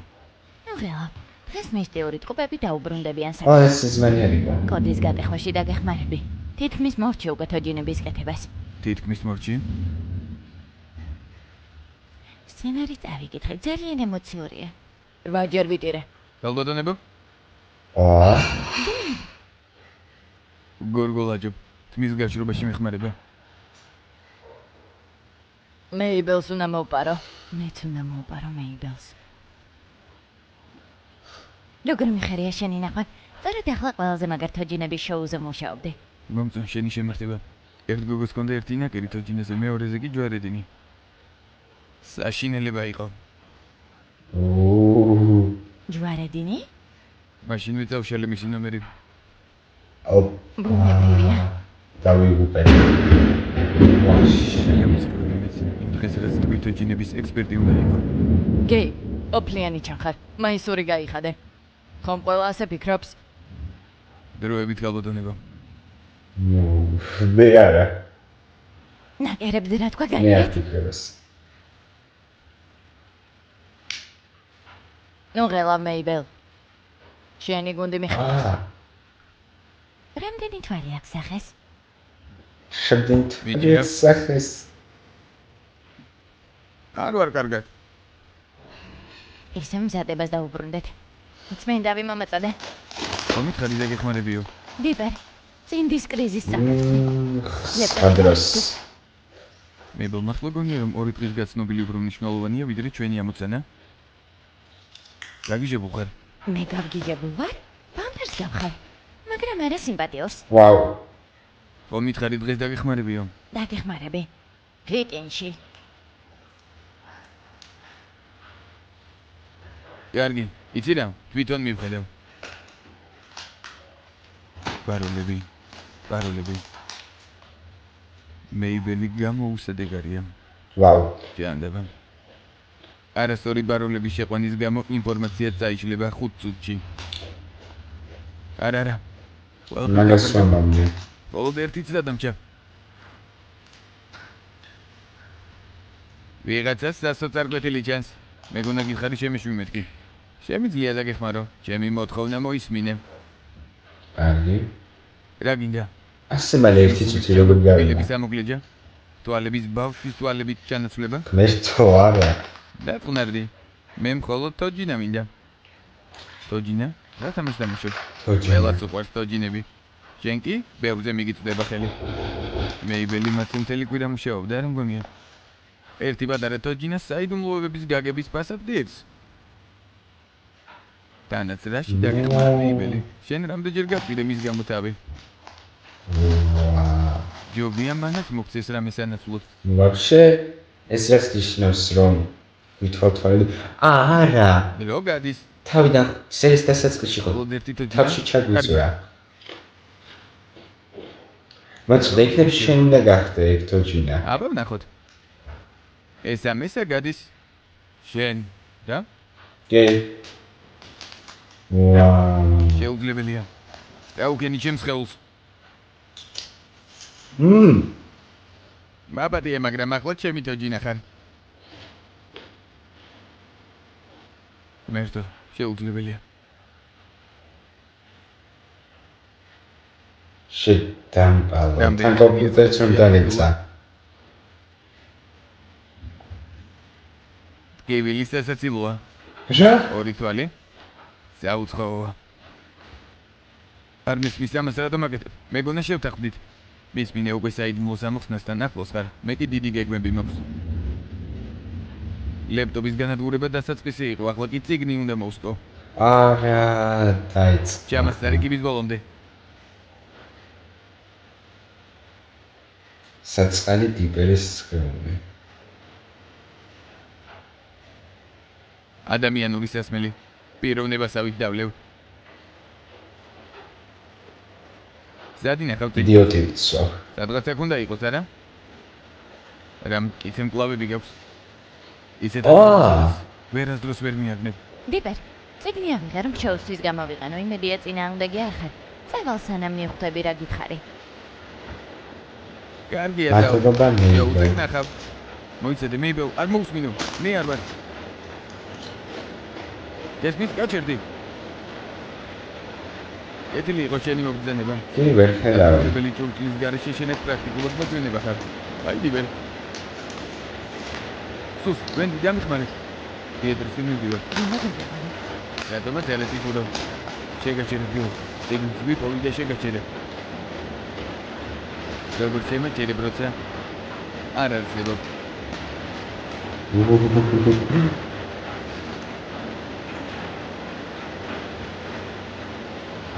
ნუ ღელა, დღეს მისტიური ტყუპები დაუბრუნდებიან ეს ზმენიერია. კოდის გატეხვაში დაგეხმარები. თითქმის მორჩი უკვე თოჯინების კეთებას. თითქმის მორჩი? სცენარი წავიკითხე, ძალიან ემოციურია. 8 ჯერ ვიტირე. გალბატონებო? გორგოლაჯობ, თმის გარშრობაში მეხმარება. მეიბელს უნდა მოვპარო. მეც უნდა მოვპარო მეიბელს. როგორ მიხარია შენი ნახვა? სწორედ ახლა ყველაზე მაგარ თოჯინების შოუზე მუშაობდი. მომწონს შენი შემართება. ერთ გოგოს ჰქონდა ერთი ნაკერი თოჯინაზე, მეორეზე კი ჯვარედინი. საშინელება იყო. ჯვარედინი? მაშინ ვიწავშალე მისი ნომერი. ბუნებრივია. დავიღუპე. დღეს რაც თოჯინების ექსპერტი უნდა იყო. გეი, ოფლიანი ჩახარ. მაისური გაიხადე. ხომ ყველა ასე ფიქრობს? დროებით გალბატონებო. მე არა. ნაკერებზე რა თქვა მე გაიგეთ? არ ფიქრობს. ნუ ღელა მეიბელ. შენი გუნდი მიხარ. რამდენი თვალი აქვს სახეს? შევდით სახეს. არ ვარ კარგად. ისე მზადებას დაუბრუნდეთ. წმინდავი მომაწოდე. ხომით ხარი დაგეხმარებიო. დიპერ. წინდის კრიზისსა. სადროს. მე მართლა გონია რომ 2 დღის გაცნობილი უფრო მნიშვნელოვანია ვიდრე ჩვენი ამოცანა. გაგიჟებულ ხარ? მე გავგიჟებულ ვარ? ბამპერს გავხარ. მაგრამ არა სიმპათიოს. ვაუ. ხომით ხარი დღეს დაგეხმარებიო. დაგეხმარები. რიტენში. კარგი, იცი რა, თვითონ მივხედავ. პაროლები. მეიბელი გამოუსადეგარია. ვაუ. ჯანდება. არასწორი პაროლების შეყვანის გამო ინფორმაცია წაიშლება 5 წუთში. არა. მაგას ვამბობდი. ბოლოდ ერთი წდა დამჭა. ვიღაცას სასოწარკვეთილი ჩანს. მეგონა გიხარი შემეშვი მეთქი. შემიძლია დაგეხმარო, ჩემი მოთხოვნა მოისმინე. კარგი. რა გინდა? ასე მალე ერთი წუთი როგორ გავიდა? ფილების ამოგლეჯა? თვალების ბავშვის თვალებით ჩანაცვლება? ღმერთო არა. დაწუნარდი. მე მხოლოდ თოჯინა მინდა. თოჯინა? რა თამაშს დამუშავებ? თოჯინა. ყველას უყვარს თოჯინები. შენ კი? ბევრზე მიგიწდება ხელი. მეიბელი მათი მთელი კვირა მუშაობდა, რა მგონია? ერთი პატარა თოჯინა საიდუმლოებების გაგების ფასად დიებს. თანაც რაში დაგეხმარა მეიბელი? შენ რამდენჯერ გაწვიდე მის გამო თავი? ჯობია მანაც მოგცეს რამე სანაცვლოდ. ვაფშე ეს რაც ნიშნავს რომ ვითვალთვალე. არა. რო გადის? თავიდან სერის დასაწყისში ხო? მხოლოდ ერთი თოჯინა? თავში ჩაგვიწვა. მაგრამ იქნებ შენ უნდა გახდე ეგ თოჯინა. აბა ვნახოთ. ეს ამისა გადის შენ, რა? კი. ვაუ. შეუძლებელია. დაუგენი ჩემს ხელს. მაბადია, მაგრამ ახლა ჩემი თოჯინა ხარ. მერტო, შეუძლებელია. შედამპალო. თან კომპიუტერს რომ დაგეცა. გევილის სასაცილოა. რა? ორი თვალი. საუცხოა. არ მისმის ამას რა დამაკეთებ? მეგონა შევთანხმდით. მისმინე უკვე საიდუმლო სამხსნასთან ახლოს ხარ. მე კი დიდი გეგმები მაქვს. ლეპტოპის განადგურება დასაწყისი იყო, ახლა კი წიგნი უნდა მოვსკო. არა, დაიწყო. ჩამასწარი კიბის ბოლომდე. საწყალი დიპერის სხეული. ადამიანური სასმელი. პიროვნებასავით დავლევ. ზადინა ხავთ იდიოტი ვცვა. სადღაც აქ უნდა იყოს, არა? რამ კიცემ კლავები გაქვს. ისეთ ვერასდროს ვერ მიაგნებ. დიპერ, წიგნი ავიღე რომ შოუსთვის გამოვიყენო, იმედია წინააღმდეგი არ ხარ. წავალ სანამ მივხვდები რა გითხარი. კარგია მადლობა, მეიბელ. შეუძენ ნახავ მოიცადე მეიბელ არ მოусმინო მე არ ვარ გესმის გაჩერდი ეთილი იყო შენი მობრძანება კი ვერ ხედავ. ბელი ჭურჭლის გარეშე შენეთ პრაქტიკულად მოძვენება ხარ აი დიბერ სუს ვენდი დამიხმარე იედრს იმიდივარ რატომაც ელეთი ხურო შეგაჩერე ბიო სიგნს ვიპოვი და შეგაჩერე როგორც შემეჩერე ბროცა არ არსებობ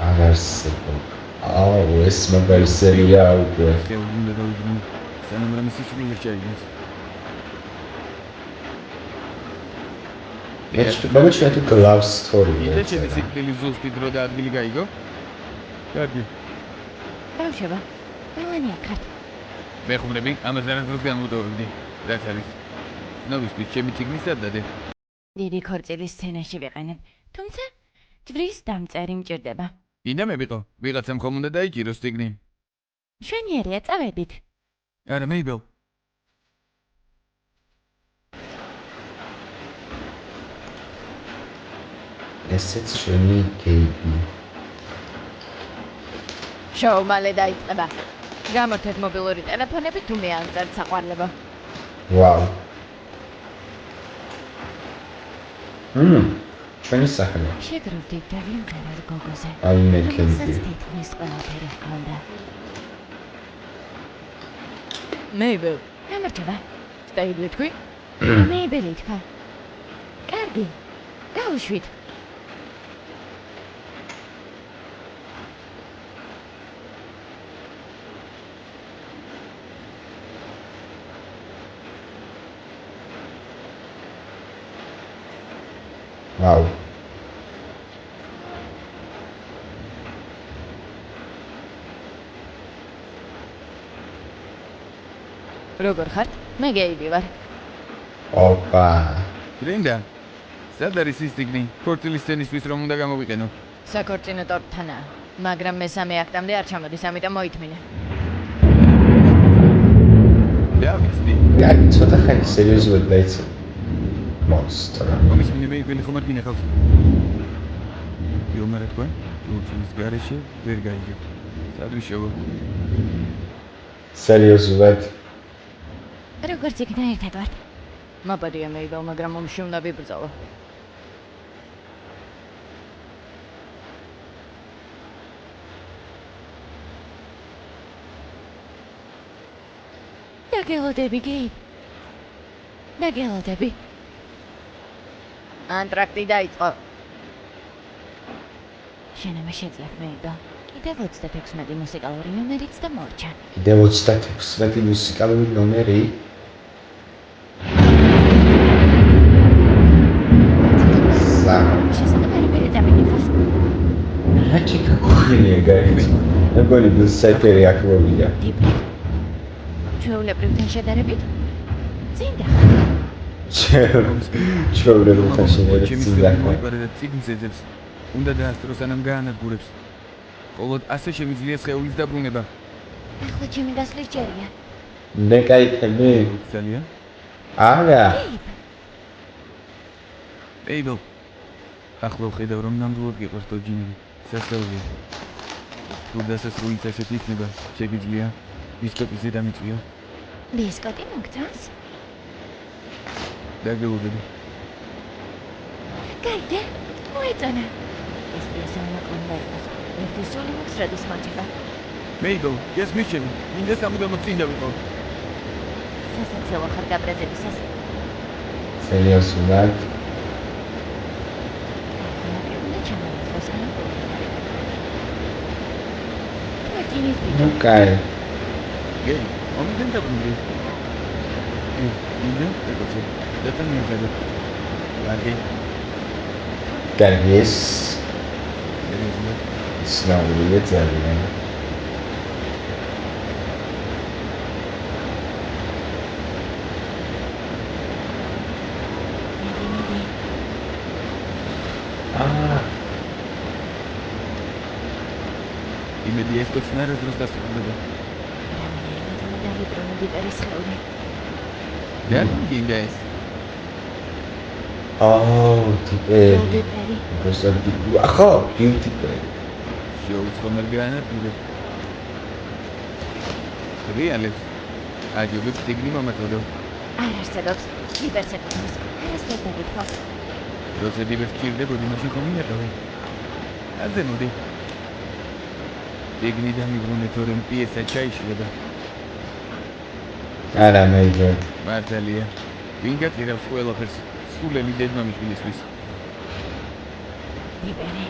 არ არსებობ. აუ, ეს მაგარი სერია უკვე. უნდა დავიძინო სანამ რამის სისხლი შეიგეს Babacığım tu love story. იდე შენი სიკვდილი ზუსტი დრო და ადგილი გაიგო კარგი ბავშვებო ყველანი აქ მეხუმრები ამას არასდროს განმარტოვებდი რაც არის ნოვისპის ჩემი ციგნის ადადე დიდი ქორწილის სცენაში ვიყენებ თუმცა ჯვრის დამწერი მჭირდება მინდა მე ვიყო ვიღაცამ ხომ უნდა დაიჭიროს ციგნი შვენიერია წავედით არა მეიბელ ესეც შენი გეიბი. შოუ მალე დაიწყება გამორთეთ მობილური ტელეფონები თუ მე ანწერთ საყვარლებო ვაუ. ჩვენი სახელი. შეგროვდი დაგიმღერარ გოგოზე აი მე კენდი. რომელსაც თითქმის ყველაფერი ჰქონდა მეიბელ გამარჯობა სტეიბლი თქვი მეიბელი თქვა კარგი გავუშვით ვაუ. როგორ ხართ მე გეიბი ვარ ოპა. ბრენდა სად არის ის ციგნი ქორწილის სცენისთვის რომ უნდა გამოვიყენო საქორწინო ტორტთანაა მაგრამ მესამე აქტამდე არ ჩამოდის ამიტომ მოითმინე დავიცდი კარგი, ცოტა ხანი სერიოზულად დაიწყე. მონსტრა. ამის მინე მეიბელი ხომ არ გინახავს იომერე თქვენ ჭურჭლის გარეშე ვერ გაიგებ სად ვიშოვო სერიოზულად. როგორც იქნა ერთად ვართ მაბადია მეიბელ მაგრამ ომში უნდა ვიბრძოლო დაგელოდები გეი დაგელოდები ანტრაქტი დაიწყო შენემა შეძლებ მეიბელ კიდევ 36 მუსიკალური ნომერიც და მორჩა კიდევ 36 მუსიკალური ნომერი. შესაძლებელი მე დამიგებს Raczej kuchnię gajeć. Ja boli był sajpiery jak łowija. დიბლი ჩვეულებრივთან შედარებით წინდა Ciągle rucha się nie ჩემი rozcindaka. მოიყარე და ციგნს ეძებს უნდა დაასწროს ანამ გაანადგურებს ყოველ ასე შემიძლია სხეულის დაბრუნება ახლა ჩემი გასვლის ჯერია Ne kajtemy. ძალიან Aga. ეიბელ ახლა ვხედავ რომ ნამდვილად გიყვარს დოჯინი სასწაულია თუ დასასრულიც ასეთი იქნება შეგიძლია ბისკოტიზე დამიწვიო ბისკოტი მოგწონს დაგელოდები გაიგე მოეწონა ეს ისაა კონდაიოს ერთი სული მოხსრადის მოჭება მეიბელ გესმის ჩემი მინდა სამუდამოდ წინ დავიყო სასაცილო ხარ გაბრაზებისას Seriozულად. უნდა ჩამოიღოს ანა მოჭინის Nu kaj. გეი მომდენ დაბრუნდი მინდა ეკოცე დათან მიგადო ლაგი Kargies. ერიზმე Snowy ძალიან. მიდი აა იმედი ეს კოცნარ დროს დასწრდება მოვიბრუნე ბიბერის სხეული. და გინდა ეს ტიპერი. ბიბერი. გასაბი. ახო, ტიპერი. შეუცხოვარ განაპირობ. რეალებს აჯობებს ტიგნი მომაწოდო. არ არსებობს. ბიბერს ეკუთვნის. არას ვერ დაგითხოვს. როცა ბიბერს ჭირდებოდი, მაშინ ხომ მიატოვე. ასე მოდი. ტიგნი დამიბრუნე თორემ პიესა ჩაიშლება. არა მეჯერ. მართალია. ვინ გაწირავს ყველაფერს? სულელი დედმამიშვილისთვის. ბიბერი.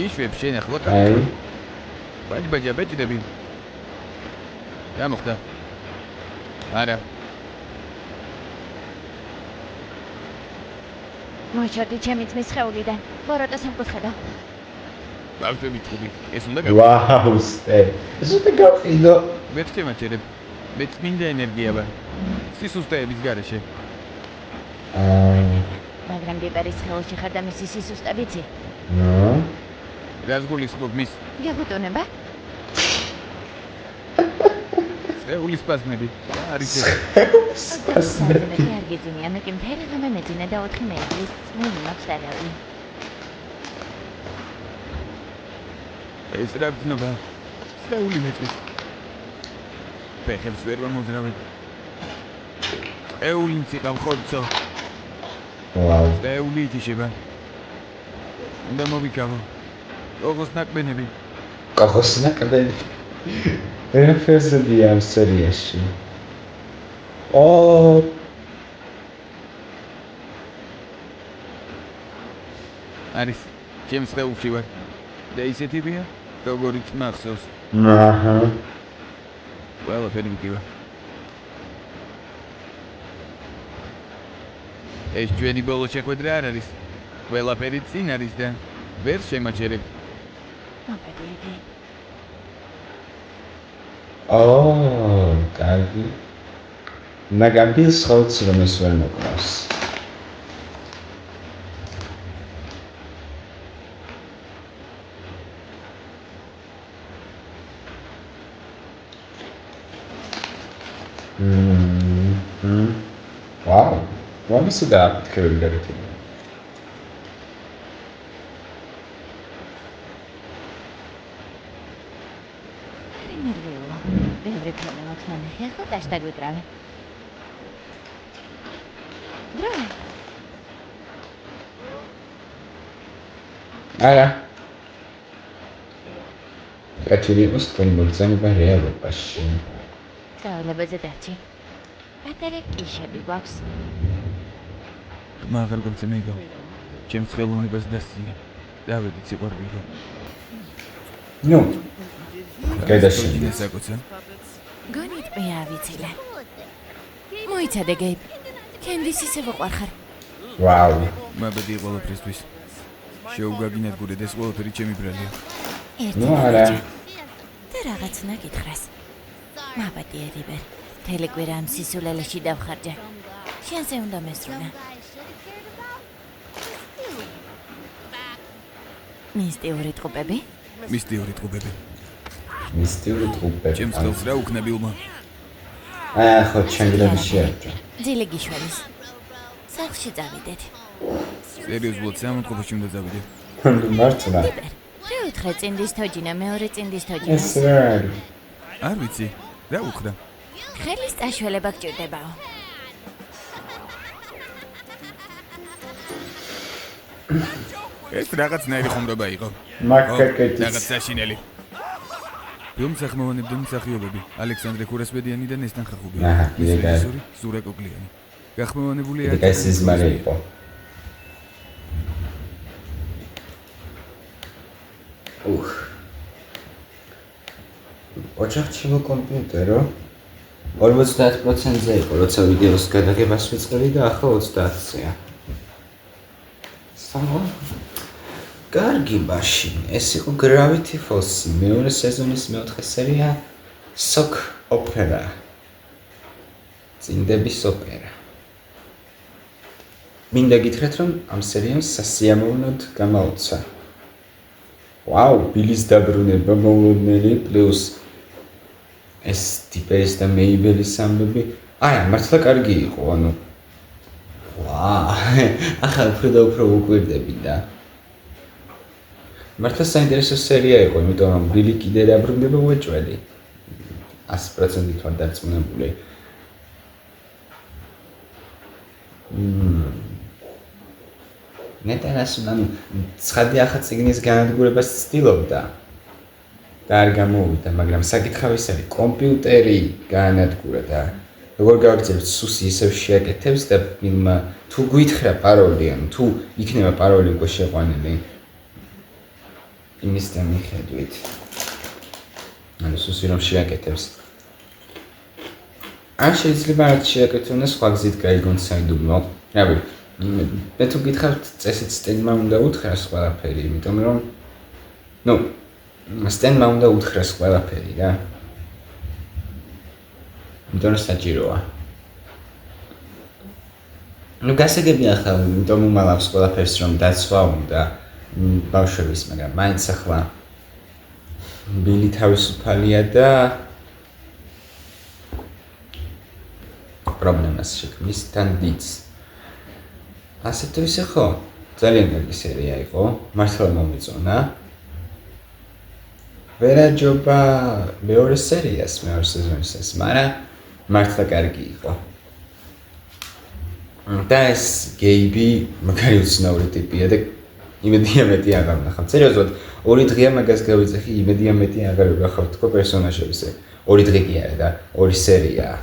იშვებ შენ ახლა აი. ბაჯბაჯა ბეჭდები. რა მოხდა? არა. მოიჩოდი ჩემი ძმის სხეულიდან. ბოროტას ამკუხედავ. ბავშვები ჭუბი. ეს უნდა ვაუ, სტე. ეს უნდა გავყიდო. მეც შემაჩერებ. მეც მინდა ენერგია ვარ. სისუსტეების გარეშე. მაგრამ ბიბერის სხეულში ხარ და მისი სისუსტე ვიცი. რას გულისხმობ მის? გაგუტონება? სხეულის სპაზმები. არის ეს. სპაზმები არ გიძინია, მე კი მთელი ღამე მეძინე და 4 მეიგლის წმული მაქვს დაგავი. ეს რა გზნობა? სხეული მეწვის. ფეხებს ვერ მომოძრავებ. სხეული მციყავ ხორცო. ვაუ. სხეული ითიშება. უნდა მოვიკავო. კოღოს ნაკბენები. კოღოს ნაკბენები. ერაფერზედი ამ სერიაში. არის. ჩემს სხეულში ვარ. და ისეთებია, როგორიც მახსოვს. აჰა. ყველაფერი მიგივა. ეს ჩვენი ბოლო შეხვედრა არ არის. ყველაფერი წინ არის და ვერ შემაჩერებ. მოგედიდი. კარგი. მაგრამ ის ხალხს რომ ეს ვერ მოკლავს. ვაუ. ვამისი დააფიქრე გერეთი. ბევრი ფერმა მოთმანახი, ახლა დაშ დაგვიკრავე. დრო. არა. კეთილი იყოს თქვენი მოგზაურობა რეალობაში. სწავლებაზე დარჩი. პატარა კიშები გვაქვს. მაგარ გომცემეიგო. ჩემს ხელოვნებას დასწია. დავედი სიყვარულო. ნუ. გადაშენდა. საკუთარ. გონით მე ავიცილე. მოიცადე გეიბ. კენდის ისე ვყვარხარ. ვაუ. მაბედი ყველაფრისთვის. შეუგაგინადგურეთ ეს ყველაფერი ჩემი ბრალია. ნუ არა. და რაღაცნა გითხრას. მაბედია ბიბერ. თელეკვირა ამ სისულელეში დავხარჯე. შენზე უნდა მესრუნა. მისტიური ტყუპები? მისტიური ტყუპები. მისტიური ტყუპები. ჩემს ხელს რა უქნებილმა? ხო, ჩემგდები შეერჯა. ძილი გიშველის. სახლში წავიდეთ. სერიოზულად სამონტყოფაში უნდა წავიდე. მართლა. რა უთხრე წინდის თოჯინა, მეორე წინდის თოჯინა. ეს რა არის? არ ვიცი. რა უხრა? ხელის წაშველება გჭირდებაო. ეს რაღაცნაირი ხომრობა იყო. მაგაკეტის. რაღაც საშინელი. ფილმსახმოვანებდა მსახიობები ალექსანდრე ქურასბედიანი და ნესტან ხახუბიანი. აჰა, იდეა. ზურა კოკლიანი. გახმოვანებულია ეს ზმარი იყო. ოჯახში კომპიუტერო 50%-ზე იყო, როცა ვიდეოს გადაღებას ვიწყები და ახლა 30-ზეა. კარგი ბაში, ეს იყო Gravity Falls მეორე სეზონის მეოთხე სერია Sock Opera. წინდების ოპერა. მინდა გითხრათ, რომ ამ სერიალს სასიამოვნოდ გამოუცა. ვაუ, ბილის დაბრუნება მოულოდნელი პლუს ეს ტიპერის და მეიბელის სამბები. არა, მართლა კარგი იყო, ანუ ახლა უფრო და უფრო უკვირდები და მართლა საინტერესო სერია იყო, იმიტომ რომ ბილი კიდე დაბრუნდება უეჭველი. 100% ვარ დარწმუნებული. ნეტარას ანუ ცხადი ახლა წიგნის განადგურებას ცდილობდა და არ გამოვიდა, მაგრამ საკითხავი ის არის, კომპიუტერი გაანადგურა და როგორ გავაგრძელებთ სუსი ისევ შეაკეთებს და თუ გვითხრა პაროლი, ანუ თუ იქნება პაროლი უკვე შეყვანილი იმისთან მიხედვით. ანუ სუსი რომ შეაკეთებს. არ შეიძლება რაც შეაკეთონ და სხვა გზით გაიგონ საიდუმლო. რავი, მე თუ გითხართ წესით სტენმა უნდა უთხრას ყველაფერი, იმიტომ რომ სტენმა უნდა უთხრას ყველაფერი რა. იმიტომ რომ საჭიროა. გასაგები ახლა, იმიტომ უმალავს ყველაფერს რომ დაცვა უნდა ბავშვების, მაგრამ მაინც ახლა ბილი თავისუფალია და პრობლემას შექმნის თან დიდს. ასე თუ ისე ხო, ძალიან კარგი სერია იყო, მართლა მომეწონა. ვერაჯობა მეორე სერიას, მეორე სეზონისას, მაგრამ მართლა კარგი იყო. და ეს გეიბი მაგარი უცნაური ტიპია და იმედია მეტი აღარ ვნახავ. სერიოზულად, 2 დღეა მაგას გავიძახი, იმედია მეტი აღარ ვნახავ თქო პერსონაჟებზე. 2 დღე კი არა და 2 სერიაა.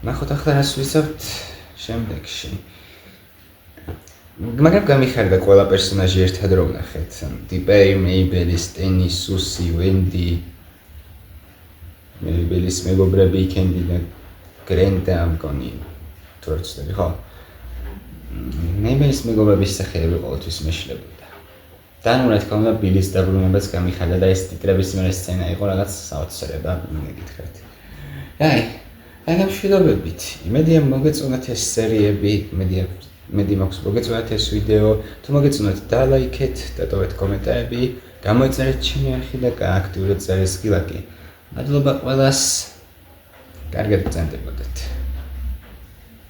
ნახოთ ახლა რას ვისაუბრთ შემდეგში. მაგრამ გამიხარდა ყველა პერსონაჟი ერთად რომ ვნახეთ. ტიპერი, მეიბელი, სტენი, სუსი, ვენდი, მეიბელის მეგობრები, კენდი და გრენდა მგონი. თუ არ ვცდები, ხო? მეიბელის მეგობრების სახელები ყოველთვის მეშლებოდა. და რა თქმა უნდა, ბილის დაბრუნებაც გამიხარდა და ეს ტიტრების მეორე სცენა იყო რაღაც საოცრება, მიგითხრათ. აი გამშვიდობებით. იმედია მოგეწონათ ეს სერიები, იმედია მაქვს მოგეწონათ ეს ვიდეო. თუ მოგეწონათ, დალაიქეთ, დატოვეთ კომენტარები, გამოიწერეთ ჩემი არხი და გააქტიურეთ ზარისკილაკი. მადლობა ყველას. კარგად ბრძანდებოდეთ.